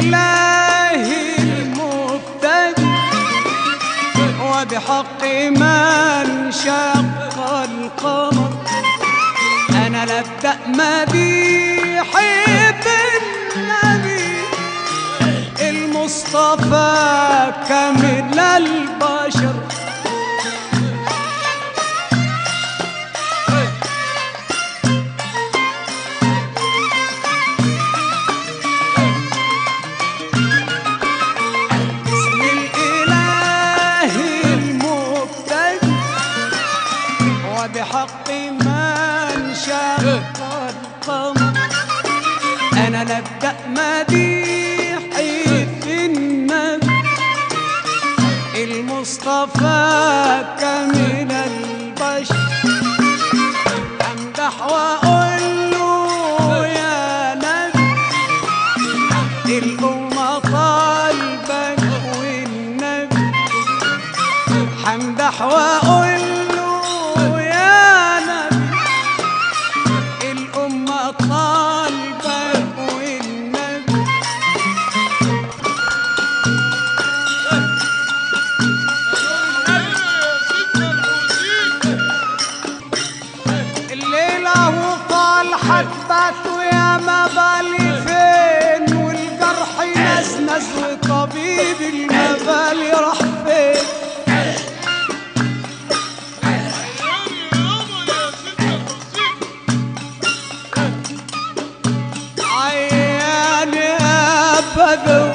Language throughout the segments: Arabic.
الإله المبتدئ وبحق من شق القمر أنا لابدأ مديحي بالنبي المصطفى كامل البشر. بحق من شق القمر أنا نبدأ مديحي في النبي المصطفى كامل البشر أمدح وأقول له يا نبي الأمة طالبك والنبي همدح وأقول حبته يا ما بالي فين والجرح نزنز وطبيب المبالي راح فين. عيان يا بدو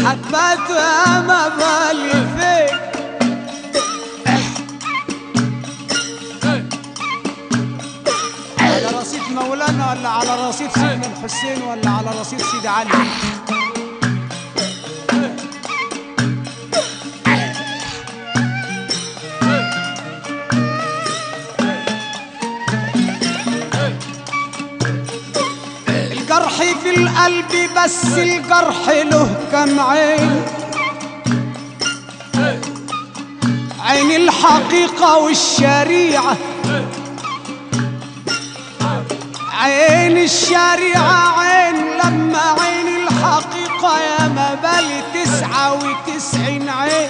حبات يا ما بالي فيك على رصيد مولانا ولا على رصيد سيدنا الحسين ولا على رصيد سيدي علي؟ الجرح في القلب بس الجرح له كم عين عين الحقيقة والشريعة عين الشريعة عين لما عين الحقيقة يا ما بالي 99 عين.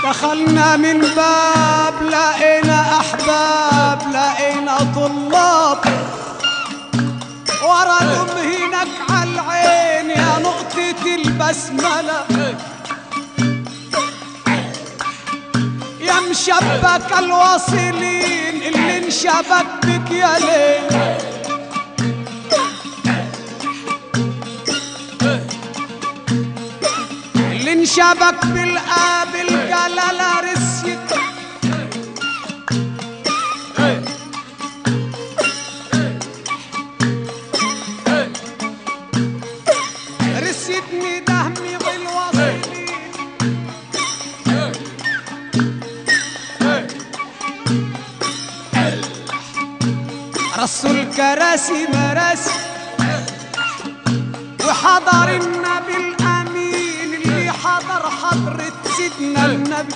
دخلنا من باب لقينا أحباب لقينا طلاب ورا هناك على العين يا نقطة البسملة يا مشبك الواصلين اللي انشبك بك يا ليل اللي انشبك بالقابل جلالة رسيت رسيتني دهمي بالواصلين رسوا الكراسي مراسي وحضر النبي الأمين اللي حضر حضرة سيدنا النبي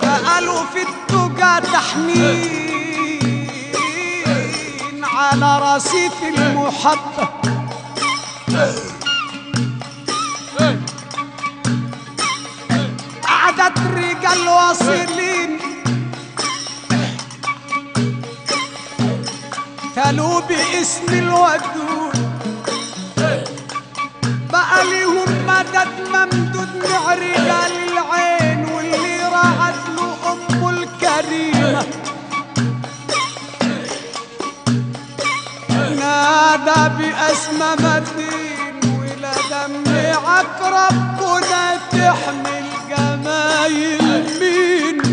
فقالوا في التوجة تحنين على رصيف المحبة قعدت رجال واصلين تلو باسم الودود بقى ليهم مدد ممدود مع رجال العين واللي راعت له أمه الكريمة نادى بأسمى مدين ولا دمعك ربنا تحمل جمايل مين.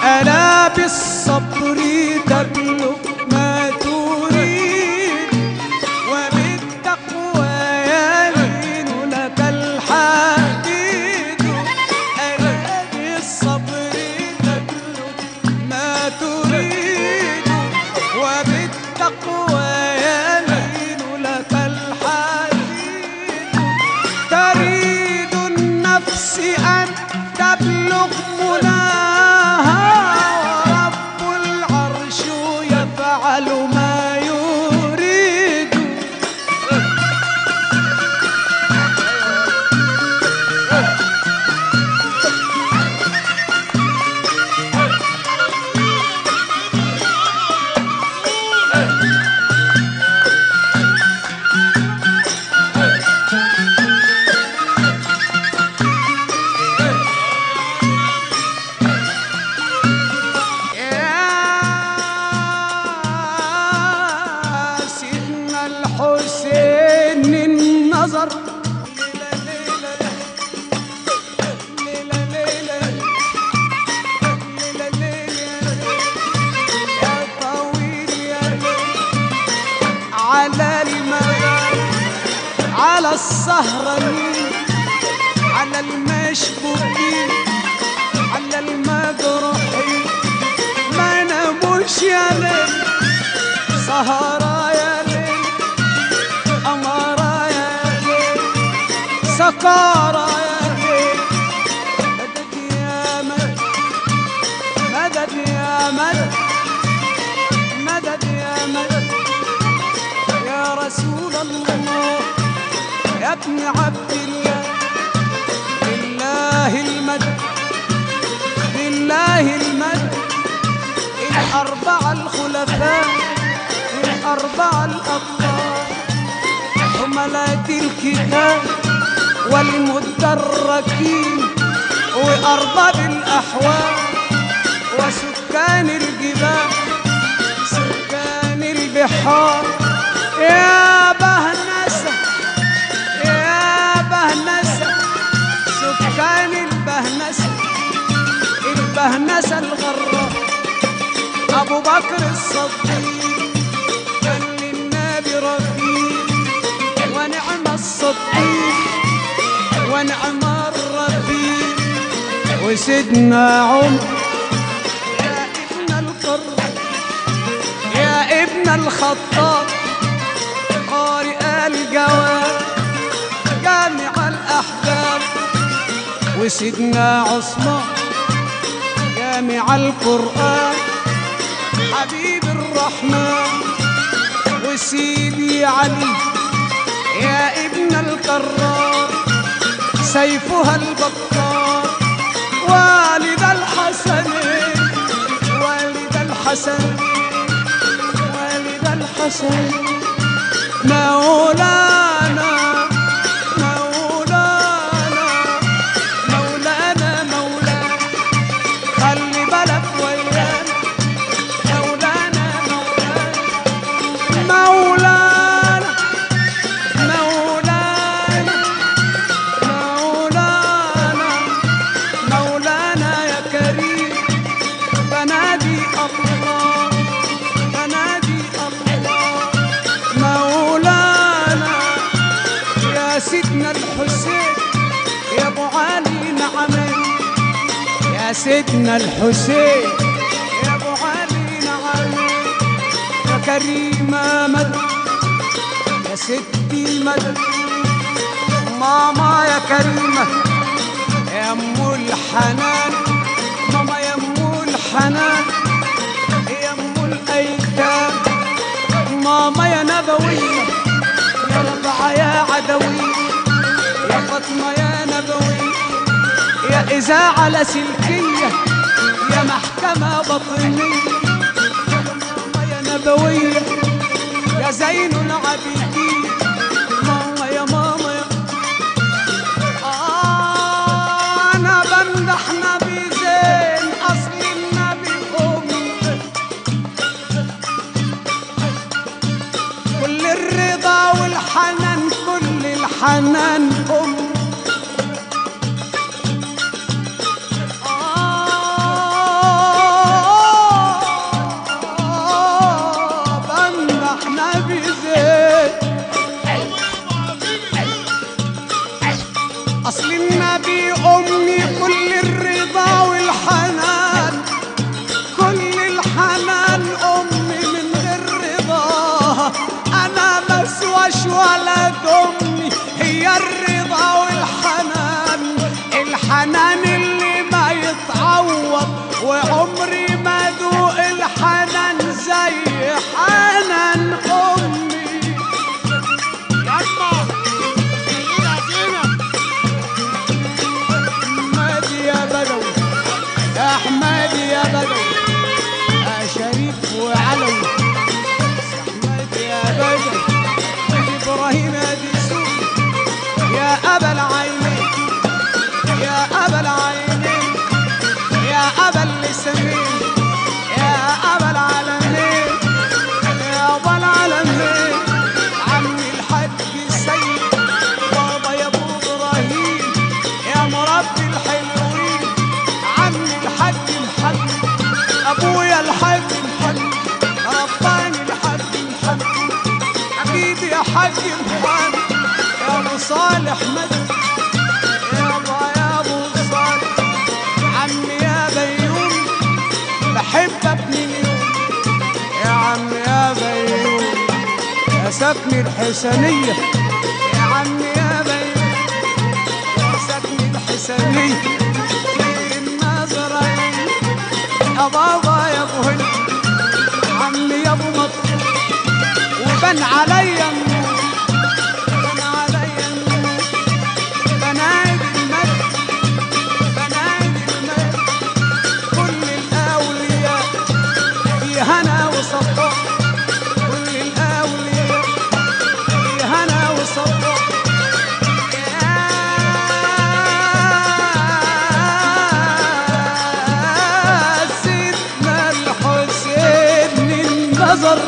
ألا بالصبر تبلغ ما تريد وبالتقوى يلين لك الحديد. ألا بالصبر تبلغ ما تريد وبالتقوى يلين لك الحديد. تريد النفس أن تبلغ مناها ورب العرش يفعل ما يريد. حسين النظر ليلة ليلة ليلة ليلة ليلة يا طويل يا على المدار على السهرانين على المشبوكين على المجروحين ما ناموش يا ليل سهرة يا ليل أمارة يا ليل سكارة يا ليل مدد يا مدد مدد يا مدد مدد يا مدد يا رسول الله يا ابن عبد الله لله المدد لله المدد. الأربعة الخلفاء والأربعة الأبطال حملات الكتاب والمدركين وأرباب الأحوال وسكان الجبال سكان البحار. يا بهنسة يا بهنسة سكان البهنسة البهنسة الغراء أبو بكر الصديق كان للنبي رفيق ونعم الصديق ونعم الرفيق. وسيدنا عمر يا ابن القرة يا ابن الخطاب قارئ الجواب جامع الأحباب. وسيدنا عثمان جامع القرآن حبيب الرحمن. وسيدي علي يا ابن الكرار سيفها البطار والد الحسنين والد الحسن والد الحسن. مولانا مولانا مولانا مولانا خلي بالك ويانا مولانا مولانا مولانا مولانا مولانا يا كريم بنادي الله بنادي الله مولانا يا سيدنا الحسين يا ابو علي نعمين يا سيدنا الحسين يا ابو علي نعمين يا كريمة مدد يا ستي مدد ماما يا كريمة يا ام الحنان ماما يا ام الحنان يا ام الايتام ماما يا نبوية يا ربعة يا عدوية يا فاطمة يا نبوية يا إذاعة لاسلكية يا محكمة بطنية يا ماما يا نبوية يا زين العابدين ماما يا ماما يا أنا بمدح نبي زين أصل النبي أمي كل الرضا والحنان حنان أمي. بمدح نبي زين أصل النبي أمي كل الرضا والحنان، كل الحنان أمي من غير رضاها أنا مسواش ولد أمي، هي الرضا والحنان، الحنان اللي ما يتعوض، وعمري ما ذوق الحنان زي حنان أمي. يا أحمد يا بدوي يا شريف وعلوي، أحمد يا بدوي إبراهيم يا دسوقي، يا أبا العينين يا أبا العينين يا أبا اللسانين يا أبا العالمين يا أبا العالمين، عمي الحاج السيد بابا يا أبو إبراهيم يا مربي الحلوين، عمي الحاج محمد أبويا الحاج محمد رباني الحاج محمد، حبيبي يا حاج محمد يا أبو صالح مد يا أبو صالح، عمي يا بيوم بحبك مليون، يا عمي يا بيوم يا سكن الحسنية، يا عمي يا بيوم يا سكن الحسنية يا بابا يا ابو هند، عمي يا ابو مطر، وبن عليا النور، بن عليا النور، بنادي المجد بنادي المجد، كل الاولياء في هنا وصفاء، كل الاولياء في هنا وصفاء. نظر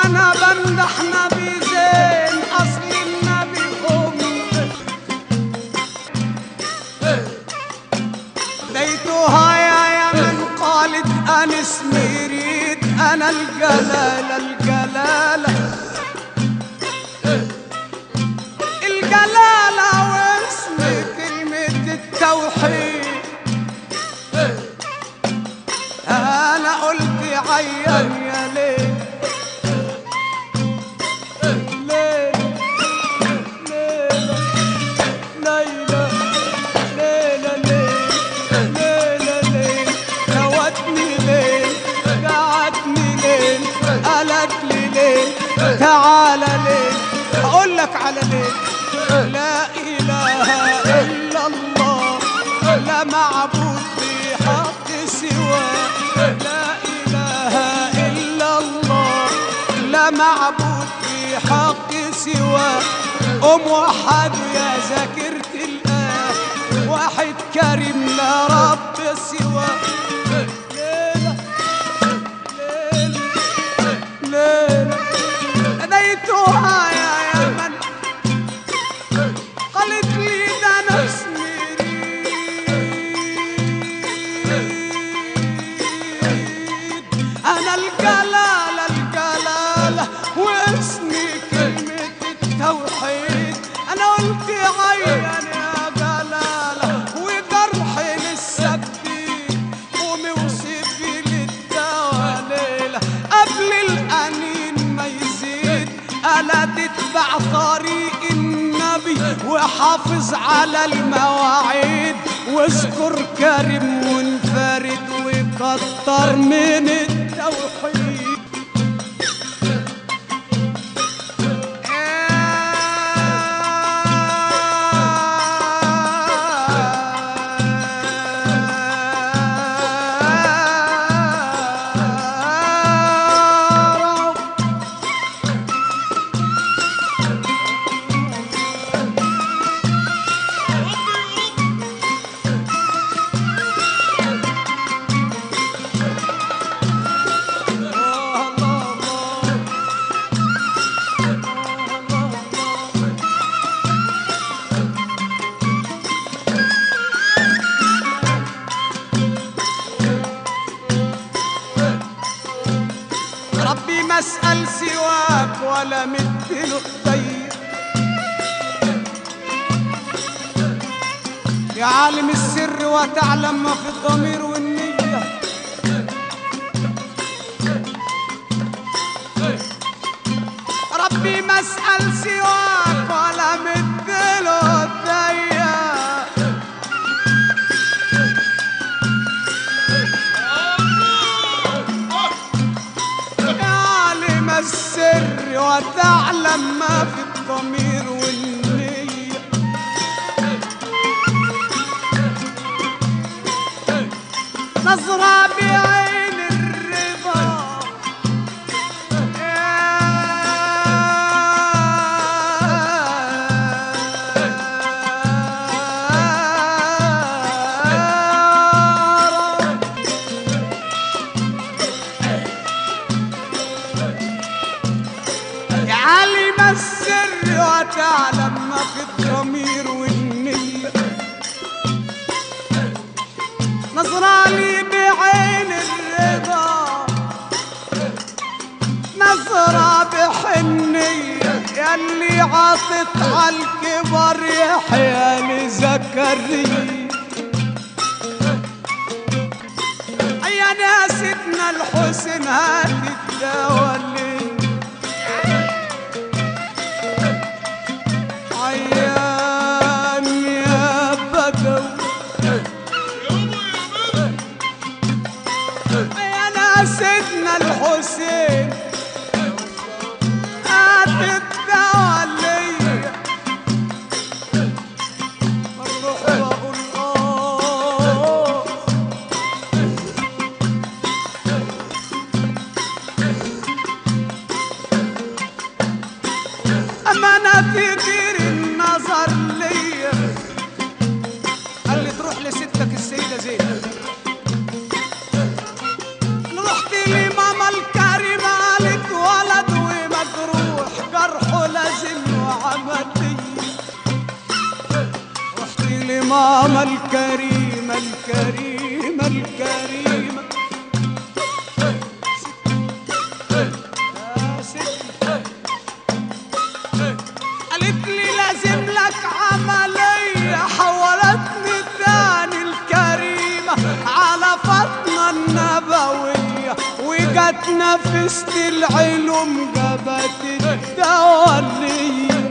أنا بمدح نبي زين أصل النبي أمي، ديتها يا من قالت أنس مريد أنا الجلالة الجلالة الجلالة واسم كلمة التوحيد، أنا قلت عيان يا ليل ليل ليلة ليلة ليلة ليلة ليل، نوتني ليل قعدني ليل، قالت لي ليل تعالى ليل، أقول لك على ليل. لا إله إلا الله لا معبود بحق سواه، لا إله إلا الله لا معبود بحق سواه، وحد يا ذاكرة الآه، واحد كريم لا رب سواه. ليلة ليلة ليلة ناديتها يا يمن، قالت لي ده نفس أنا الجلالة الجلالة واسمي كلمة التوحيد، أنا قلت عين يا حافظ على المواعيد واذكر كريم منفرد وكتر من التوحيد. ربي ما اسأل سواك ولا مدله ايديا، يا عالم السر وتعلم ما في الضمير والنية. ربي ما اسأل سواك ولا مدله ايديا، السر وتعلم ما في الضمير والنية. نظرة بعين الرضا عالم السر وتعلم ما في الضمير والنية. نظرة لي بعين الرضا، نظرة بحنية، ياللي عاطت عالكبر يحيى لزكريا. يا ناستنا الحسن هات الدوا اللي عيان يا بدو. يا ناستنا الحسين هات الدوا ليا. الروح واقول أمانة كتير النظر ليا. قال لي تروح لستك السيدة زينب. رحت لماما الكريمة قالت ولد ومجروح جرحه لازم وعملية. رحت لماما الكريمة الكريمة الكريمة قالت لي لازم لك عملية. حولتني تاني الكريمة على فاطمة النبوية، وجت نفست العلوم جابت الدوا ليا.